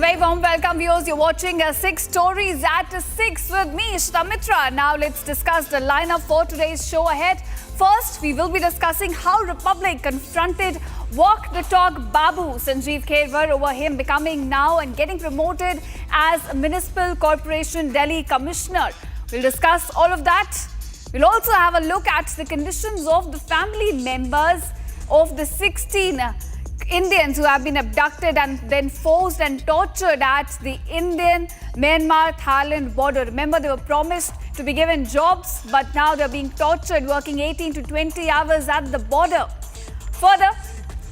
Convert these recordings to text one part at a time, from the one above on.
a very warm welcome, viewers. You're watching 6 Stories at 6 with me, Ishita Mitra. Now let's discuss the lineup for today's show ahead. First, we will be discussing how Republic confronted walk the talk Babu Sanjeev Kherwar over him becoming now and getting promoted as Municipal Corporation Delhi Commissioner. We'll discuss all of that. We'll also have a look at the conditions of the family members of the 16 Indians who have been abducted and then forced and tortured at the Indian-Myanmar-Thailand border. Remember, they were promised to be given jobs, but now they're being tortured, working 18 to 20 hours at the border. Further,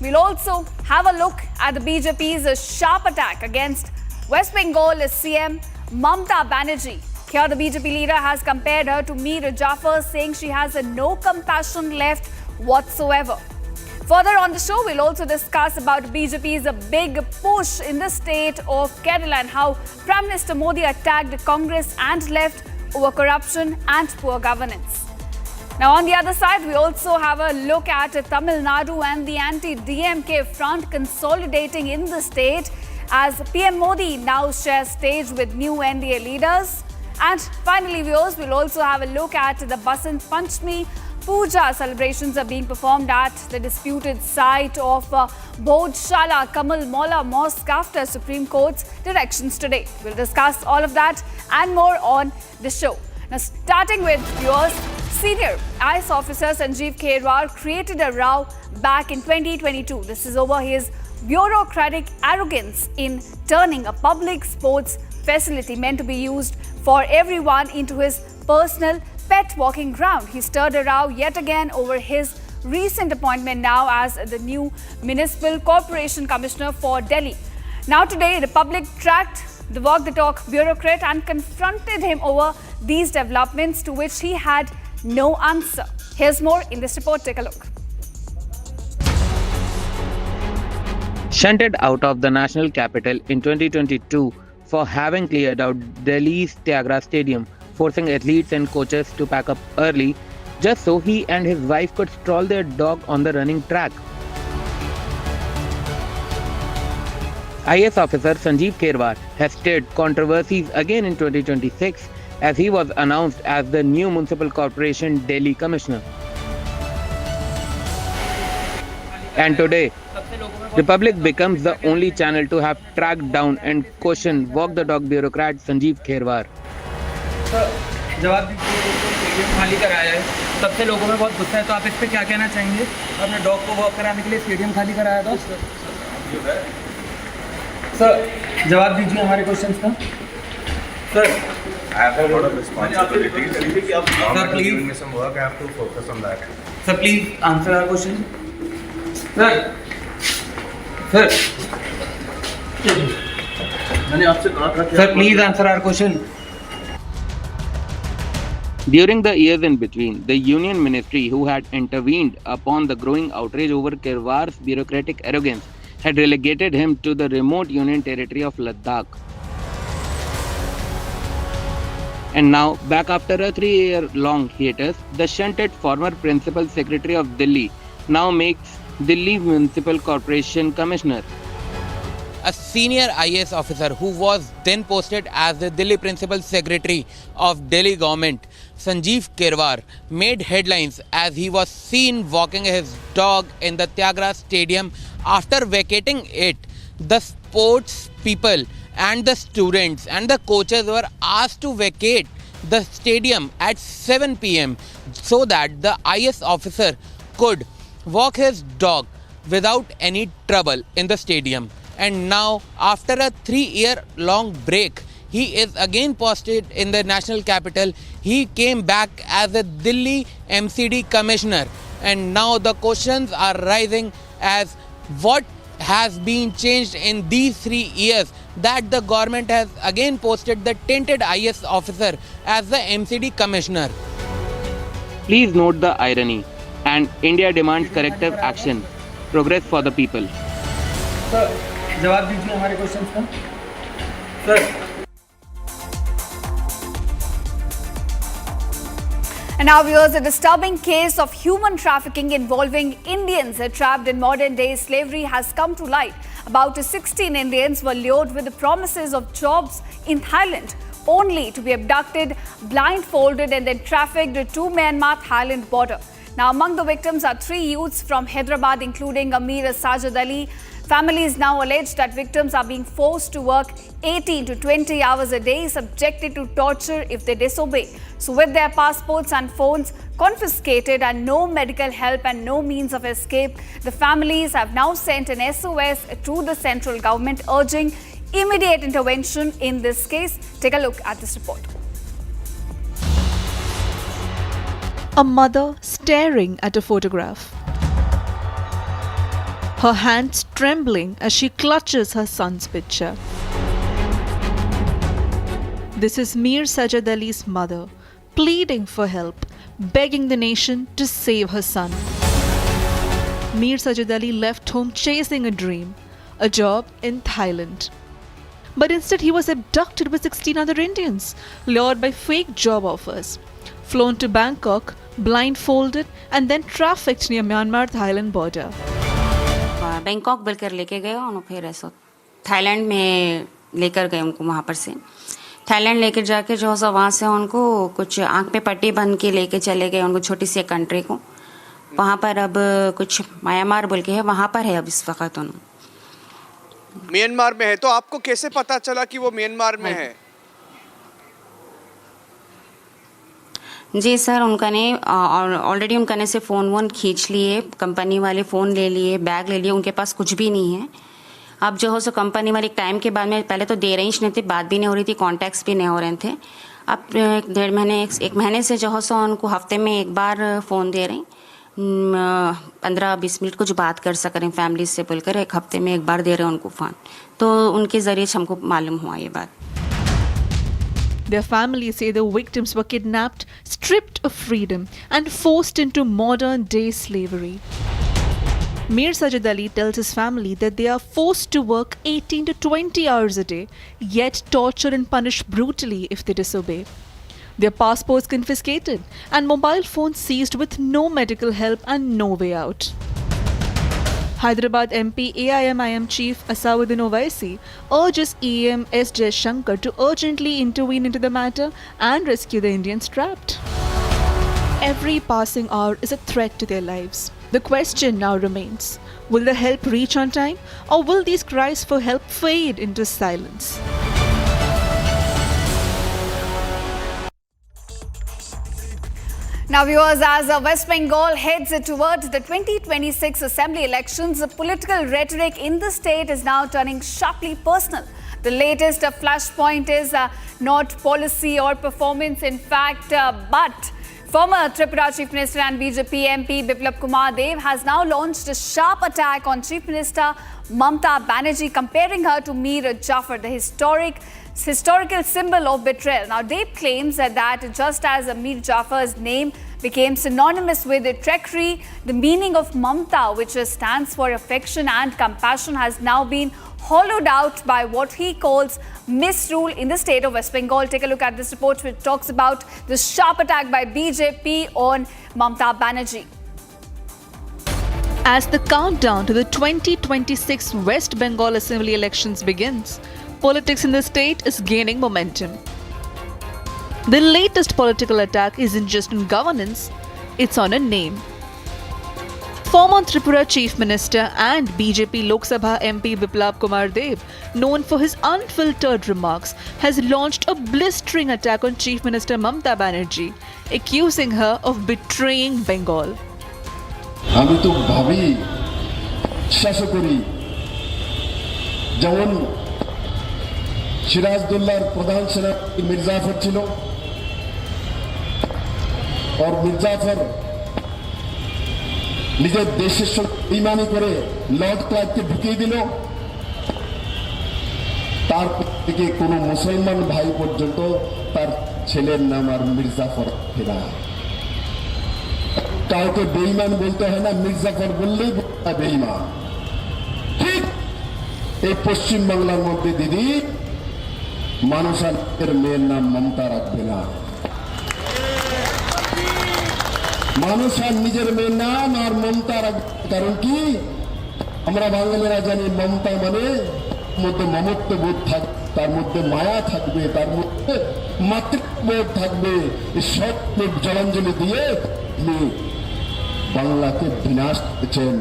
we'll also have a look at the BJP's sharp attack against West Bengal CM Mamta Banerjee. Here, the BJP leader has compared her to Mir Jafar, saying she has no compassion left whatsoever. Further on the show, we'll also discuss about BJP's big push in the state of Kerala and how Prime Minister Modi attacked Congress and left over corruption and poor governance. Now, on the other side, we also have a look at Tamil Nadu and the anti-DMK front consolidating in the state as PM Modi now shares stage with new NDA leaders. And finally, viewers, we'll also have a look at the Basant Panchami Puja celebrations are being performed at the disputed site of Bodhshala Kamal Molla Mosque after Supreme Court's directions today. We'll discuss all of that and more on the show. Now, starting with viewers, senior IS officer Sanjeev Kherwar created a row back in 2022. This is over his bureaucratic arrogance in turning a public sports facility meant to be used for everyone into his personal pet walking ground. He stirred a row yet again over his recent appointment now as the new Municipal Corporation Commissioner for Delhi. Now today, Republic tracked the walk the talk bureaucrat and confronted him over these developments, to which he had no answer. Here's more in this report. Take a look. Shunted out of the national capital in 2022 for having cleared out Delhi's Tyagaraja Stadium, forcing athletes and coaches to pack up early just so he and his wife could stroll their dog on the running track. IS officer Sanjeev Kherwar has stirred controversies again in 2026 as he was announced as the new Municipal Corporation Delhi Commissioner. And today, Republic becomes the only channel to have tracked down and questioned walk the dog bureaucrat Sanjeev Kherwar. जवाब दीजिए, stadium खाली कराया है, तब से लोगों में बहुत गुस्सा है, तो आप इस पे क्या कहना चाहेंगे? अपने डॉग को वॉक कराने के लिए स्टेडियम खाली कराया था। सर, जवाब दीजिए हमारे क्वेश्चंस का। Sir, I have a lot of responsibilities. Sir, please giving me some work. I have to focus on that. Sir please answer our question. Sir, मैंने आपसे कहा था कि sir please answer our question. During the years in between, the Union Ministry, who had intervened upon the growing outrage over Kherwar's bureaucratic arrogance, had relegated him to the remote Union territory of Ladakh. And now, back after a 3-year-long hiatus, the shunted former Principal Secretary of Delhi now makes Delhi Municipal Corporation Commissioner. A senior IS officer who was then posted as the Delhi Principal Secretary of Delhi government, Sanjeev Kherwar, made headlines as he was seen walking his dog in the Tyagaraja Stadium after vacating it. The sports people and the students and the coaches were asked to vacate the stadium at 7 p.m. so that the IS officer could walk his dog without any trouble in the stadium. And now, after a 3-year-long break, he is again posted in the national capital. He came back as a Delhi MCD commissioner. And now the questions are rising as what has been changed in these 3 years that the government has again posted the tainted IS officer as the MCD commissioner. Please note the irony, and India demands corrective action. Progress for the people. Sir जवाब दीजिए हमारे question का। Sir And now, viewers, a disturbing case of human trafficking involving Indians trapped in modern-day slavery has come to light About 16 Indians were lured with the promises of jobs in Thailand, only to be abducted, blindfolded, and then trafficked to Myanmar-Thailand border. Now, among the victims are 3 youths from Hyderabad, including Amir Sajid Ali. Families now allege that victims are being forced to work 18 to 20 hours a day, subjected to torture if they disobey. So with their passports and phones confiscated and no medical help and no means of escape, the families have now sent an SOS to the central government urging immediate intervention in this case. Take a look at this report. A mother staring at a photograph, her hands trembling as she clutches her son's picture. This is Mir Sajid Ali's mother, pleading for help, begging the nation to save her son. Mir Sajid Ali left home chasing a dream, a job in Thailand. But instead he was abducted with 16 other Indians, lured by fake job offers, flown to Bangkok, blindfolded and then trafficked near Myanmar-Thailand border. Bangkok बोलकर लेके गए और फिर ऐसा Thailand में लेकर गए उनको वहाँ पर से थाईलैंड लेकर जाके जो है वहाँ से उनको कुछ आँख पे पट्टी बंध के लेके चले गए उनको छोटी सी कंट्री को वहाँ पर अब कुछ म्यांमार बोल के है वहाँ पर है अब इस वक्त उन्होंने म्यांमार में है तो आपको कैसे पता चला कि वो म्यांमार में है? जी सर उनका ने ऑलरेडी उनका ने से फ़ोन वोन खींच लिए कंपनी वाले फ़ोन ले लिए बैग ले लिए उनके पास कुछ भी नहीं है अब जो हो सो कंपनी वाले एक टाइम के बाद में पहले तो दे रही नहीं थी बात भी नहीं हो रही थी कॉन्टैक्ट्स भी नहीं हो रहे थे अब 1.5 महीने एक महीने से जो हो सो उनको हफ्ते में एक बार फ़ोन दे रही 15-20 मिनट कुछ बात कर सक रहे फैमिली से बोलकर एक हफ्ते में एक बार दे रहे हैं उनको फ़ोन तो उनके ज़रिए हमको मालूम हुआ ये बात. Their families say the victims were kidnapped, stripped of freedom, and forced into modern-day slavery. Mir Sajid Ali tells his family that they are forced to work 18 to 20 hours a day, yet tortured and punished brutally if they disobey. Their passports confiscated and mobile phones seized with no medical help and no way out. Hyderabad MP AIMIM Chief Asauddin Owaisi urges EM S. Jaishankar to urgently intervene into the matter and rescue the Indians trapped. Every passing hour is a threat to their lives. The question now remains, will the help reach on time or will these cries for help fade into silence? Now viewers, as West Bengal heads towards the 2026 assembly elections, the political rhetoric in the state is now turning sharply personal. The latest flashpoint is not policy or performance, in fact, but former Tripura Chief Minister and BJP MP Biplab Kumar Dev has now launched a sharp attack on Chief Minister Mamta Banerjee, comparing her to Mir Jafar, the historical symbol of betrayal. Now, Dev claims that just as Mir Jafar's name became synonymous with treachery, the meaning of Mamta, which stands for affection and compassion, has now been hollowed out by what he calls misrule in the state of West Bengal. Take a look at this report which talks about the sharp attack by BJP on Mamta Banerjee. As the countdown to the 2026 West Bengal Assembly elections begins, politics in the state is gaining momentum. The latest political attack isn't just on governance, it's on a name. Former Tripura Chief Minister and BJP Lok Sabha MP Biplab Kumar Dev, known for his unfiltered remarks, has launched a blistering attack on Chief Minister Mamta Banerjee, accusing her of betraying Bengal. আমি তো ভাবি বিশ্বাস করি যেমন সিরাজদৌল্লার প্রধান সেনাপতি মির জাফর ছিল আর মির জাফর নিজের দেশের সঙ্গে বেঈমানি করে লর্ড ক্লাইভকে ঢুকিয়ে দিল তারপর থেকে কোনো মুসলমান ভাই পর্যন্ত তার ছেলের নাম আর মির জাফর ফেরা কাউকে বেঈমান বলতে হয় না মির জাফর বললেই বেঈমান ঠিক এই পশ্চিম বাংলার মধ্যে দিদি মানুষ আর মেয়ের নাম মমতা রাখবে না মানুষ আর নিজের মেয়ের নাম আর মমতা রাখবে কারণ কি আমরা বাঙালিরা জানি মমতা মানে মধ্যে মমত্ববোধ থাকবে, তার মধ্যে মায়া থাকবে, তার মধ্যে মাতৃবোধ থাকবে। এই সব জলাঞ্জলি দিয়ে আপনি বাংলাকে বিনাশ করেছেন,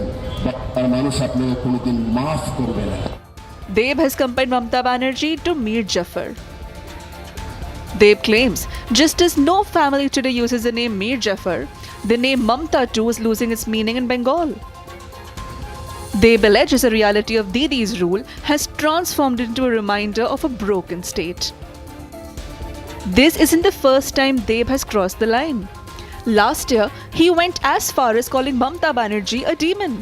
বাংলার মানুষ আপনাকে কোনোদিন মাফ করবে না। Deb has compared Mamata Banerjee to Mir Jafar. Deb claims just as no family today uses the name Mir Jafar, the name Mamata too is losing its meaning in Bengal. Deb alleges the reality of Didi's rule has transformed into a reminder of a broken state. This isn't the first time Deb has crossed the line. Last year, he went as far as calling Mamata Banerjee a demon,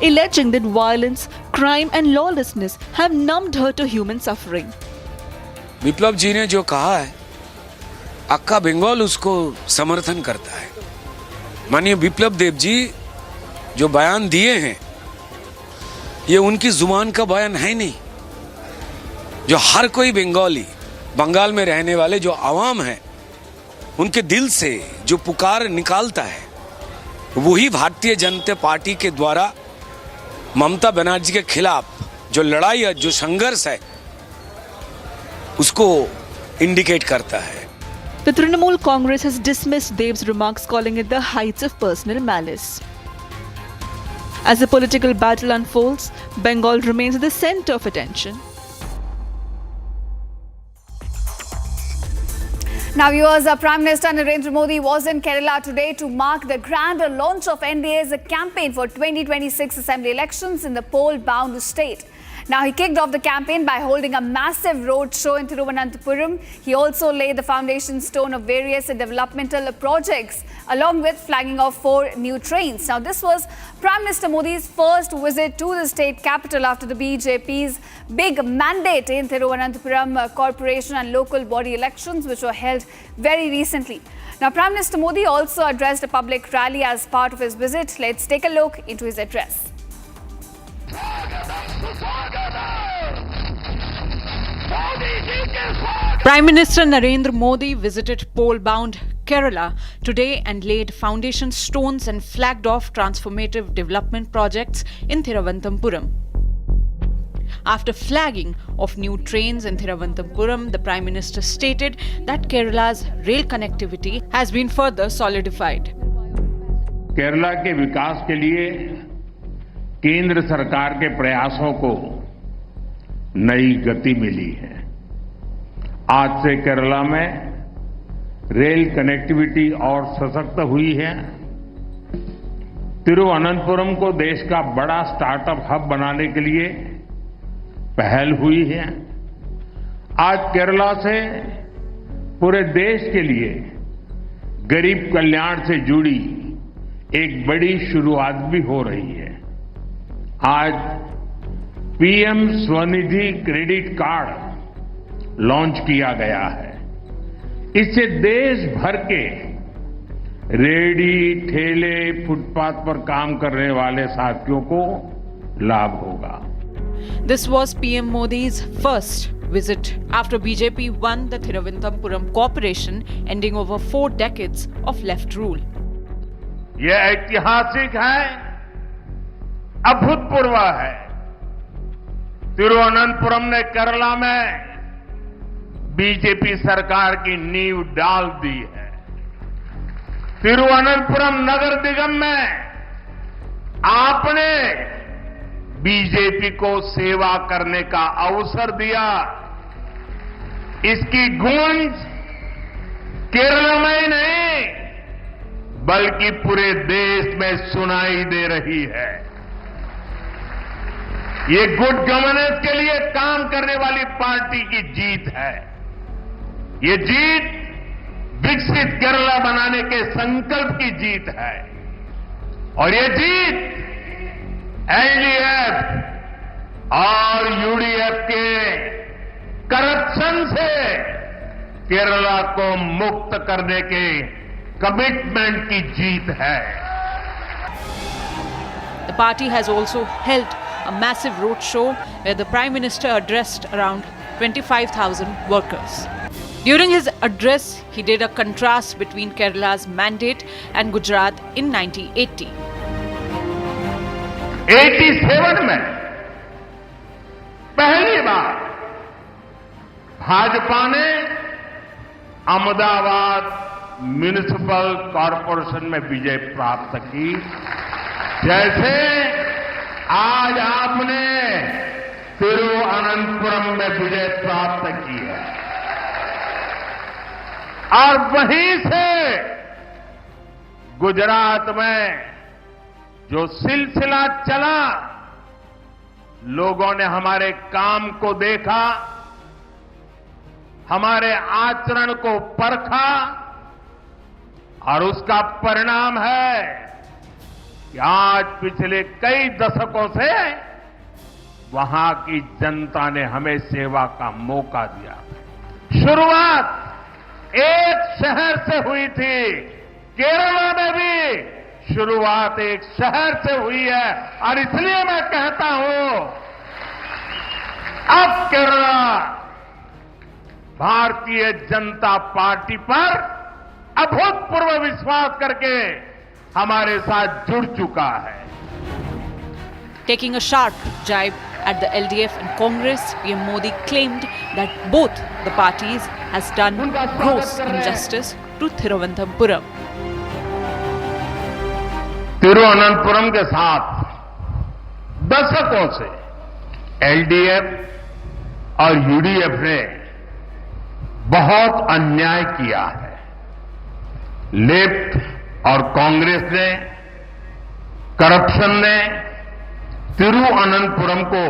alleging that violence, crime and lawlessness have numbed her to human suffering. विप्लव जी ने जो कहा है, अक्का बंगाल उसको समर्थन करता है। माननीय विप्लव देव जी जो बयान दिए हैं, ये उनकी जुबान का बयान है नहीं। जो हर कोई बंगाली, बंगाल में रहने वाले जो आवाम है, उनके दिल से जो पुकार निकालता है, वही भारतीय जनता पार्टी के द्वारा ममता बनर्जी के खिलाफ जो लड़ाई है, जो संघर्ष है, उसको इंडिकेट करता है। The Trinamool Congress has dismissed Deb's remarks, calling it the heights of personal malice. As the political battle unfolds, Bengal remains at the center of attention. Now, viewers, Prime Minister Narendra Modi was in Kerala today to mark the grand launch of NDA's campaign for 2026 assembly elections in the poll-bound state. Now, he kicked off the campaign by holding a massive road show in Thiruvananthapuram. He also laid the foundation stone of various developmental projects, along with flagging off 4 new trains. Now, this was Prime Minister Modi's first visit to the state capital after the BJP's big mandate in Thiruvananthapuram corporation and local body elections, which were held very recently. Now, Prime Minister Modi also addressed a public rally as part of his visit. Let's take a look into his address. Prime Minister Narendra Modi visited poll-bound Kerala today and laid foundation stones and flagged off transformative development projects in Thiruvananthapuram. After flagging of new trains in Thiruvananthapuram, the Prime Minister stated that Kerala's rail connectivity has been further solidified. Kerala के विकास के लिए केंद्र सरकार के प्रयासों को नई गति मिली है। आज से केरला में रेल कनेक्टिविटी और सशक्त हुई है। तिरुवनंतपुरम को देश का बड़ा स्टार्टअप हब बनाने के लिए पहल हुई है। आज केरला से पूरे देश के लिए गरीब कल्याण से जुड़ी एक बड़ी शुरुआत भी हो रही है। आज PM Svanidhi credit card launch किया गया है। इससे देश भर के रेहड़ी, ठेले, फुटपाथ पर काम करने वाले साथियों को लाभ होगा। This was PM Modi's first visit after BJP won the Thiruvananthapuram corporation, ending over 4 decades of left rule. यह ऐतिहासिक है, अभूतपूर्व है। तिरुवनंतपुरम ने केरला में बीजेपी सरकार की नींव डाल दी है। तिरुवनंतपुरम नगर निगम में आपने बीजेपी को सेवा करने का अवसर दिया। इसकी गूंज केरल में ही नहीं बल्कि पूरे देश में सुनाई दे रही है। ये गुड गवर्नेंस के लिए काम करने वाली पार्टी की जीत है। ये जीत विकसित केरला बनाने के संकल्प की जीत है और ये जीत एलडीएफ और यूडीएफ के करप्शन से केरला को मुक्त करने के कमिटमेंट की जीत है। The party has also held a massive roadshow where the Prime Minister addressed around 25,000 workers. During his address, he did a contrast between Kerala's mandate and Gujarat in 1980. 87 में पहली बार भाजपा ने अहमदाबाद म्युनिसिपल कॉरपोरेशन में विजय प्राप्त की, जैसे आज आपने तिरुवनंतपुरम में विजय प्राप्त की है। और वहीं से गुजरात में जो सिलसिला चला, लोगों ने हमारे काम को देखा, हमारे आचरण को परखा, और उसका परिणाम है कि आज पिछले कई दशकों से वहां की जनता ने हमें सेवा का मौका दिया। शुरुआत एक शहर से हुई थी, केरला में भी शुरुआत एक शहर से हुई है, और इसलिए मैं कहता हूं अब केरला भारतीय जनता पार्टी पर अभूतपूर्व विश्वास करके हमारे साथ जुड़ चुका है। Taking a sharp jibe at the LDF and Congress, PM Modi claimed that both the parties has done gross injustice to Thiruvananthapuram. Thiruvananthapuram के साथ दशकों से एलडीएफ और यूडीएफ ने बहुत अन्याय किया है। लेफ्ट और कांग्रेस ने, करप्शन ने तिरुवनंतपुरम को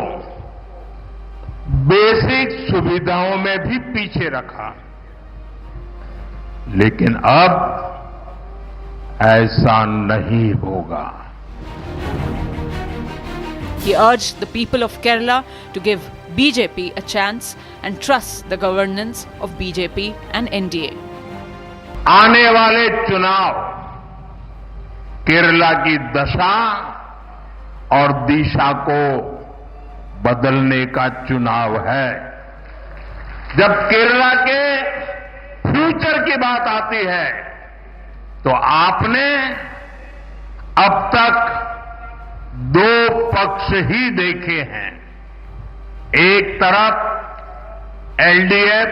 बेसिक सुविधाओं में भी पीछे रखा, लेकिन अब ऐसा नहीं होगा। He urged the people of Kerala to give BJP a chance and trust the governance of BJP and NDA. आने वाले चुनाव केरला की दशा और दिशा को बदलने का चुनाव है। जब केरला के फ्यूचर की बात आती है तो आपने अब तक दो पक्ष ही देखे हैं। एक तरफ एलडीएफ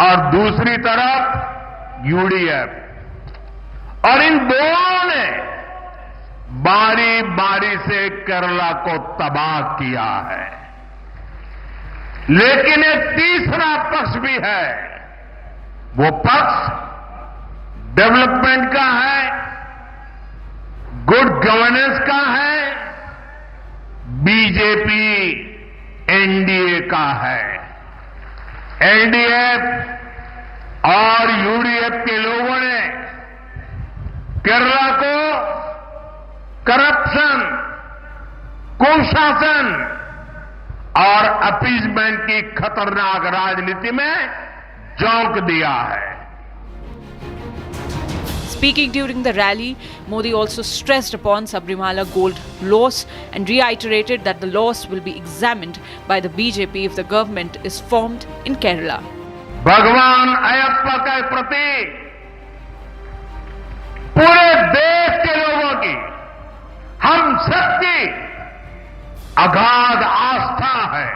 और दूसरी तरफ यूडीएफ, और इन दोनों ने बारी बारी से केरला को तबाह किया है। लेकिन एक तीसरा पक्ष भी है, वो पक्ष डेवलपमेंट का है, गुड गवर्नेंस का है, बीजेपी एनडीए का है। एलडीएफ और यूडीएफ के लोगों ने केरला को करप्शन, कुशासन और अपीजमेंट की खतरनाक राजनीति में झोंक दिया है। Speaking during the rally, Modi also stressed upon Sabrimala gold loss and reiterated that the loss will be examined by the BJP if the government is formed in Kerala. भगवान अयप्पा के प्रति पूरे देश के लोगों की, हम सबकी अगाध आस्था है,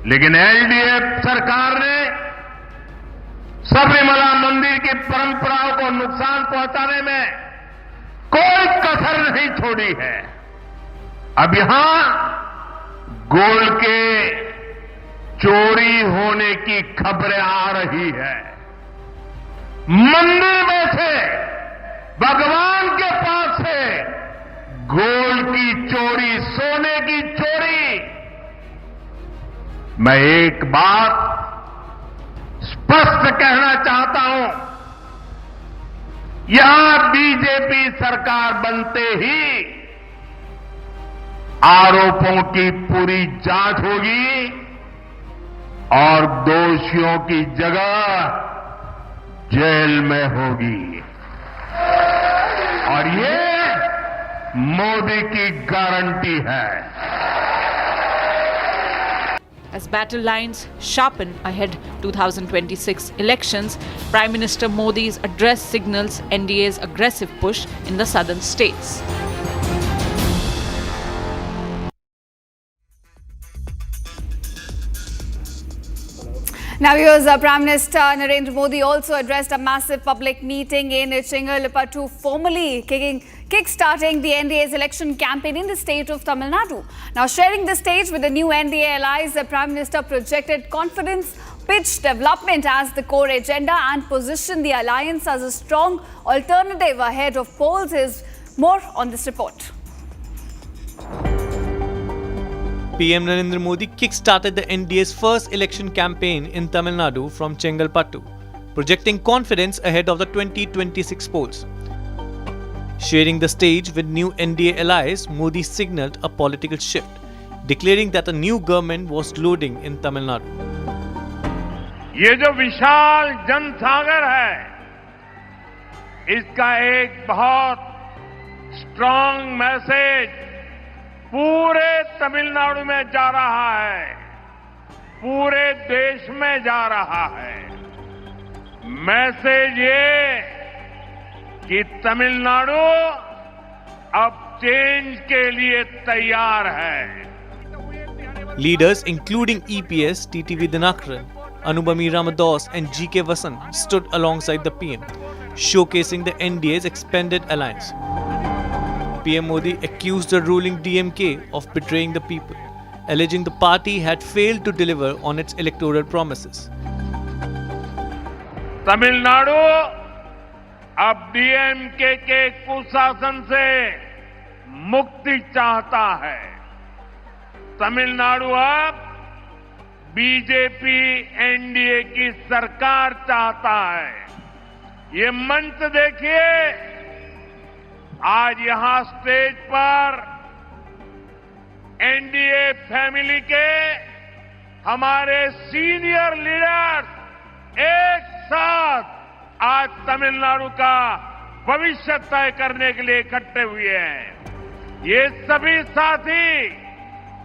लेकिन एलडीएफ सरकार ने सबरीमला मंदिर की परंपराओं को नुकसान पहुंचाने में कोई कसर नहीं छोड़ी है। अब यहां गोल्ड के चोरी होने की खबरें आ रही है। मंदिर में से, भगवान के पास से गोल्ड की चोरी, सोने की चोरी। मैं एक बात स्पष्ट कहना चाहता हूं, यहां बीजेपी सरकार बनते ही आरोपों की पूरी जांच होगी और दोषियों की जगह जेल में होगी, और ये मोदी की गारंटी है। As battle lines sharpen ahead 2026 elections, Prime Minister Modi's address signals NDA's aggressive push in the southern states. Now, viewers, Prime Minister Narendra Modi also addressed a massive public meeting in Chengalpattu, formally kick-starting the NDA's election campaign in the state of Tamil Nadu. Now, sharing the stage with the new NDA allies, the Prime Minister projected confidence, pitched development as the core agenda and positioned the alliance as a strong alternative ahead of polls. Is more on this report. PM Narendra Modi kick-started the NDA's first election campaign in Tamil Nadu from Chengalpattu, projecting confidence ahead of the 2026 polls. Sharing the stage with new NDA allies, Modi signaled a political shift, declaring that a new government was loading in Tamil Nadu. ये जो विशाल जनसागर है, इसका एक बहुत strong message पूरे तमिलनाडु में जा रहा है, पूरे देश में जा रहा है। मैसेज ये कि तमिलनाडु अब चेंज के लिए तैयार है। Leaders including EPS, TTV Dinakaran, Anubami Ramadas and GK Vasan stood alongside the PM, showcasing the NDA's expanded alliance. PM Modi accused the ruling DMK of betraying the people, alleging the party had failed to deliver on its electoral promises. Tamil Nadu अब DMK के कुशासन से मुक्ति चाहता है। तमिलनाडु अब BJP NDA की सरकार चाहता है। ये मंच देखिए, आज यहां स्टेज पर एनडीए फैमिली के हमारे सीनियर लीडर्स एक साथ आज तमिलनाडु का भविष्य तय करने के लिए इकट्ठे हुए हैं। ये सभी साथी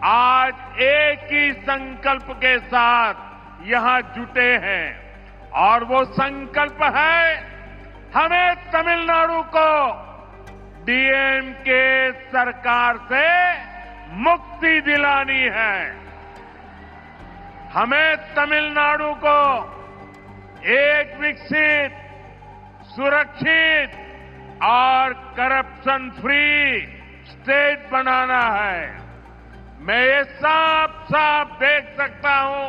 आज एक ही संकल्प के साथ यहां जुटे हैं और वो संकल्प है, हमें तमिलनाडु को डीएमके सरकार से मुक्ति दिलानी है। हमें तमिलनाडु को एक विकसित, सुरक्षित और करप्शन फ्री स्टेट बनाना है। मैं ये साफ साफ देख सकता हूं,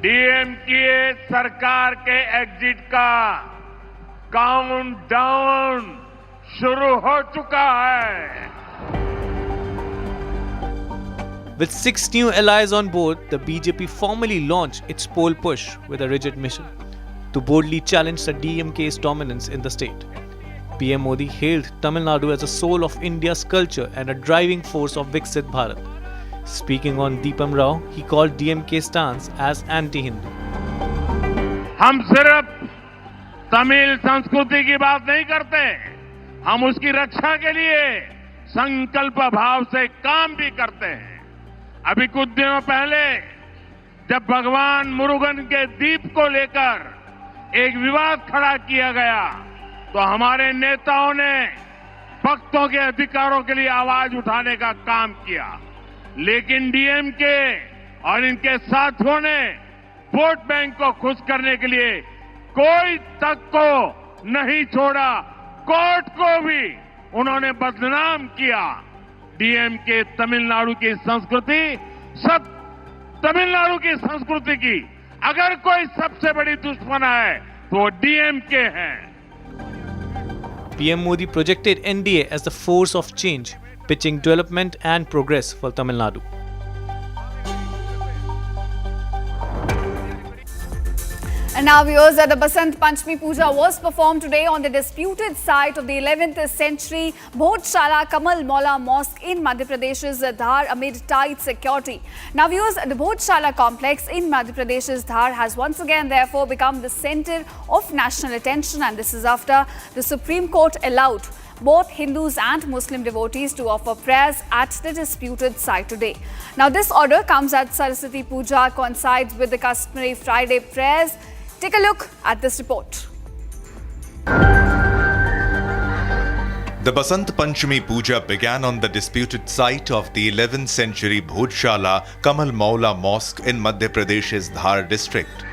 डीएमके सरकार के एग्जिट का काउंटडाउन शुरू हो चुका है। With 6 new allies on board, the BJP formally launched its poll push with a rigid mission to boldly challenge the DMK's dominance in the state. PM Modi hailed Tamil Nadu as a soul of India's culture and a driving force of Viksit Bharat. Speaking on Deepam Rao, he called DMK's stance as anti-Hindu. हम सिर्फ तमिल संस्कृति की बात नहीं करते, हम उसकी रक्षा के लिए संकल्प भाव से काम भी करते हैं। अभी कुछ दिनों पहले जब भगवान मुरुगन के द्वीप को लेकर एक विवाद खड़ा किया गया, तो हमारे नेताओं ने भक्तों के अधिकारों के लिए आवाज उठाने का काम किया। लेकिन डीएमके और इनके साथियों ने वोट बैंक को खुश करने के लिए कोई तक को नहीं छोड़ा, कोर्ट को भी उन्होंने बदनाम किया। डीएमके तमिलनाडु की संस्कृति, सब तमिलनाडु की संस्कृति की अगर कोई सबसे बड़ी दुश्मन है तो डीएमके है। PM Modi projected NDA as the force of change, pitching development and progress for Tamil Nadu. And now, viewers, the Basant Panchami Puja was performed today on the disputed site of the 11th century Bhojshala Kamal Maula Mosque in Madhya Pradesh's Dhar amid tight security. Now, viewers, the Bhojshala complex in Madhya Pradesh's Dhar has once again therefore become the centre of national attention, and this is after the Supreme Court allowed both Hindus and Muslim devotees to offer prayers at the disputed site today. Now, this order comes as Saraswati Puja coincides with the customary Friday prayers. Take a look at this report. The Basant Panchami Puja began on the disputed site of the 11th century Bhojshala Kamal Maula Mosque in Madhya Pradesh's Dhar district.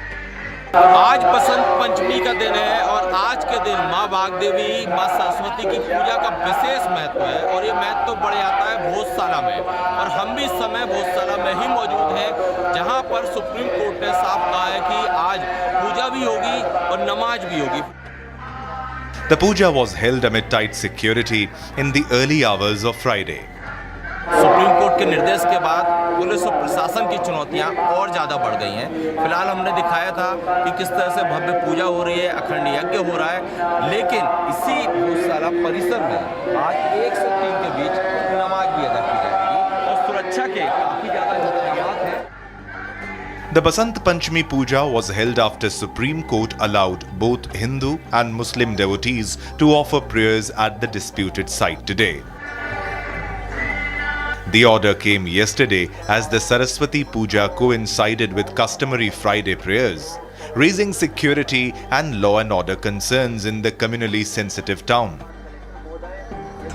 आज बसंत पंचमी का दिन है और आज के दिन माँ वाग्देवी माँ सरस्वती की पूजा का विशेष महत्व है और ये महत्व बढ़ जाता है भोजशाला में और हम भी इस समय भोजशाला में ही मौजूद हैं जहाँ पर सुप्रीम कोर्ट ने साफ कहा है कि आज पूजा भी होगी और नमाज भी होगी. The puja was held amid tight security in the early hours of Friday. Supreme court के निर्देश के बाद पुलिस और प्रशासन की चुनौतियां और ज़्यादा बढ़ गई हैं. फिलहाल हमने दिखाया था कि किस तरह से भव्य पूजा हो रही है, अखंड यज्ञ हो रहा है, लेकिन इसी भोजशाला परिसर में आज 1 से 3 के बीच नमाज भी अदा की जाएगी और सुरक्षा के काफ़ी ज़्यादा इंतजाम हैं. The Basant Panchami Puja was held after Supreme Court allowed both Hindu and Muslim devotees to offer prayers at the disputed site today. The order came yesterday as the Saraswati Puja coincided with customary Friday prayers, raising security and law and order concerns in the communally sensitive town.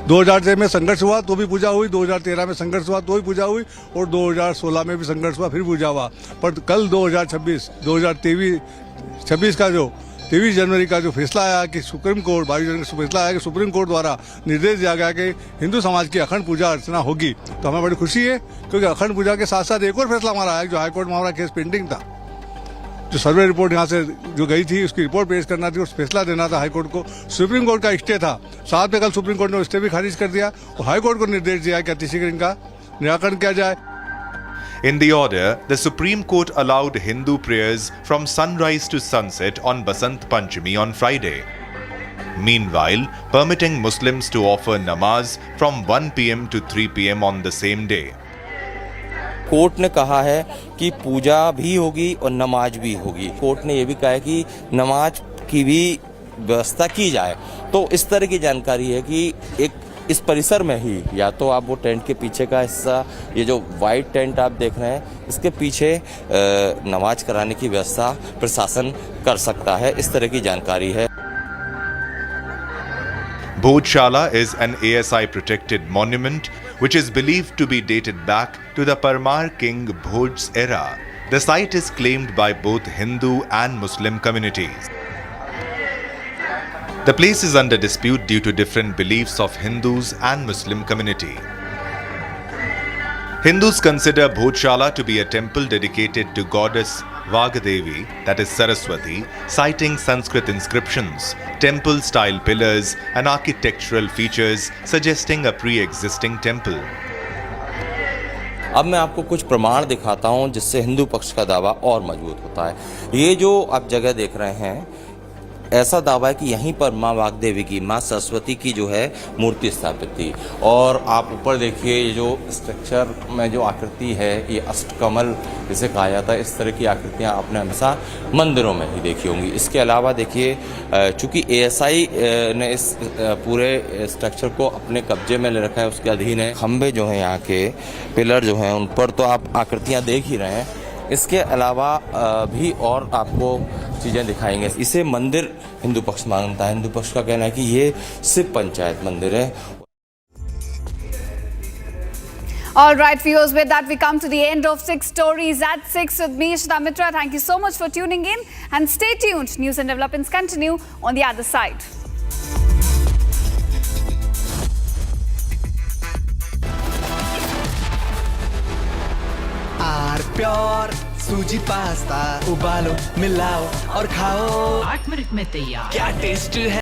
2006 में संघर्ष हुआ तो भी पूजा हुई, 2013 में संघर्ष हुआ तो भी पूजा हुई और 2016 में भी संघर्ष हुआ फिर पूजा हुआ. पर कल 2026 का जो 23 जनवरी का जो फैसला आया कि सुप्रीम कोर्ट 22 जनवरी का फैसला आया कि सुप्रीम कोर्ट द्वारा निर्देश दिया गया कि हिंदू समाज की अखंड पूजा अर्चना होगी, तो हमें बड़ी खुशी है क्योंकि अखंड पूजा के साथ साथ एक और फैसला हमारा आया जो हाईकोर्ट में हमारा केस पेंडिंग था. जो सर्वे रिपोर्ट यहाँ से जो गई थी उसकी रिपोर्ट पेश करना थी, उस फैसला देना था हाईकोर्ट को. सुप्रीम कोर्ट का स्टे था, साथ में कल सुप्रीम कोर्ट ने स्टे भी खारिज कर दिया और हाईकोर्ट को निर्देश दिया कि अतिशीघ्र इनका निराकरण किया जाए. In the order, the Supreme Court allowed Hindu prayers from sunrise to sunset on Basant Panchami on Friday. Meanwhile, permitting Muslims to offer namaz from 1 p.m. to 3 p.m. on the same day. Court ने कहा है कि पूजा भी होगी और नमाज भी होगी. कोर्ट ने यह भी कहा है कि नमाज की भी व्यवस्था की जाए. तो इस तरह की जानकारी है कि एक इस परिसर में ही या तो आप वो टेंट के पीछे का हिस्सा, ये जो वाइट टेंट आप देख रहे हैं, इसके पीछे नमाज कराने की व्यवस्था प्रशासन कर सकता है. इस तरह की जानकारी है. Bhojshala is an ASI protected monument which is believed to be dated back to the Parmar king Bhoj's era. The site is claimed by both Hindu and Muslim communities. The place is under dispute due to different beliefs of Hindus and Muslim community. Hindus consider Bhojshala to be a temple dedicated to goddess Vagdevi, that is Saraswati, citing Sanskrit inscriptions, temple-style pillars and architectural features suggesting a pre-existing temple. अब मैं आपको कुछ प्रमाण दिखाता हूं जिससे हिंदू पक्ष का दावा और मजबूत होता है. ये जो आप जगह देख रहे हैं, ऐसा दावा है कि यहीं पर माँ वाग्देवी की, माँ सरस्वती की जो है मूर्ति स्थापित थी. और आप ऊपर देखिए, ये जो स्ट्रक्चर में जो आकृति है, ये अष्टकमल जिसे कहा जाता है, इस तरह की आकृतियाँ आपने हमेशा मंदिरों में ही देखी होंगी. इसके अलावा देखिए, चूँकि ASI ने इस पूरे स्ट्रक्चर को अपने कब्जे में ले रखा है, उसके अधीन है. खंभे जो हैं, यहाँ के पिलर जो हैं, उन पर तो आप आकृतियाँ देख ही रहे हैं. इसके अलावा भी और आपको चीज़ें दिखाएंगे. इसे मंदिर हिंदू पक्ष मानता है. हिंदू पक्ष का कहना है कि ये शिव पंचायत मंदिर है. All right, viewers, with that we come to the end of 6 Stories at 6 with me, Ishita Mitra. Thank you so much for tuning in and stay tuned. News and developments continue on the other side. Pure सूजी pasta उबालो, मिलाओ और खाओ. 8 minute में तैयार. क्या test है.